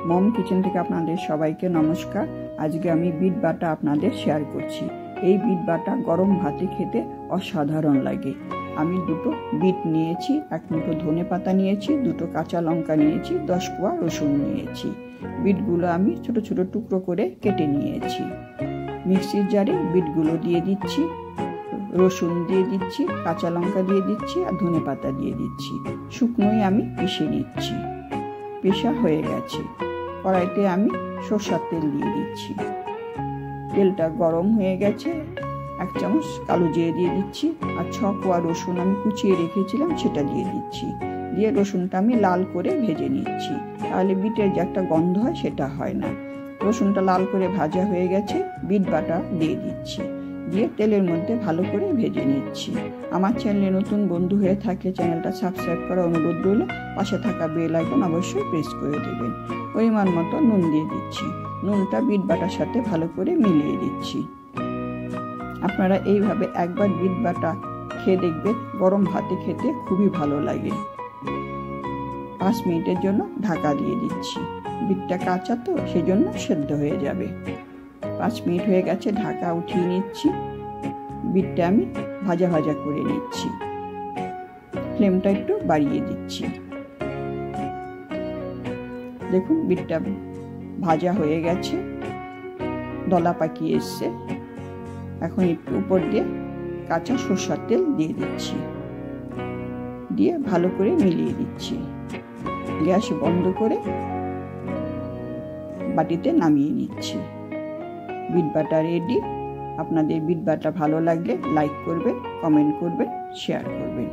মম kitchen থেকে আপনাদের সবাইকে নমস্কার। আজকে আমি বিট বাটা আপনাদের শেয়ার করছি। এই বিট বাটা গরম ভাতে খেতে অসাধারণ লাগে। আমি দুটো বিট নিয়েছি, এক মুঠো ধনে পাতা নিয়েছি, দুটো কাঁচা লঙ্কা নিয়েছি, 10 কোয়া রসুন নিয়েছি। বিটগুলো আমি ছোট ছোট টুকরো করে কেটে নিয়েছি। মিক্সির জারে বিটগুলো দিয়ে দিচ্ছি, রসুন দিয়ে দিচ্ছি, কাঁচা লঙ্কা দিয়ে দিচ্ছি আর ধনে পাতা দিয়ে দিচ্ছি। শুকনোই আমি পিষে নিচ্ছি। পেশা হয়ে গেছে। কড়াইতে আমি সরষের তেল দিয়ে দিচ্ছি। তেলটা গরম হয়ে গেছে। 1 চামচ কালো জিরে দিয়ে দিচ্ছি আর 6 কোয়া রসুন আমি কুচিয়ে রেখেছিলাম সেটা দিয়ে দিচ্ছি। দিয়ে রসুনটা আমি লাল করে ভেজে নিচ্ছি, তাহলে বিটের যে একটা গন্ধ হয় সেটা হয় না। রসুনটা লাল করে ভাজা হয়ে গেছে, বিট বাটা দিয়ে দিচ্ছি। দিয়ে তেলের মধ্যে ভালো করে ভেজে নিচ্ছি। আমার চ্যানেলে নতুন বন্ধু হয়ে থাকলে চ্যানেলটা সাবস্ক্রাইব করার অনুরোধ রইল। পাশে থাকা বেল আইকন অবশ্যই প্রেস করে দেবেন। পরিমাণ মতো নুন দিয়ে দিচ্ছি। নুনটা বিট বাটার সাথে ভালো করে মিলিয়ে দিচ্ছি। আপনারা এইভাবে একবার বিট বাটা খেয়ে দেখবেন, গরম ভাতে খেতে খুবই ভালো লাগে। 5 মিনিটের জন্য ঢাকা দিয়ে দিচ্ছি। বিটটা কাঁচা তো সেজন্য সেদ্ধ হয়ে যাবে। 5 মিনিট হয়ে গেছে, ঢাকা উঠিয়ে নিচ্ছি। বিটটা আমি ভাজা ভাজা করে নিচ্ছি। ফ্লেমটা একটু বাড়িয়ে দিচ্ছি। দেখুন বিটটা ভাজা হয়ে গেছে, দলা পাকিয়ে এসছে। এখন একটু উপর দিয়ে কাঁচা সরষের তেল দিয়ে দিচ্ছি। দিয়ে ভালো করে মিলিয়ে দিচ্ছি। গ্যাস বন্ধ করে বাটিতে নামিয়ে নিচ্ছি। বিট বাটা রেডি। আপনাদের বিট বাটা ভালো লাগলে লাইক করবেন, কমেন্ট করবেন, শেয়ার করবেন।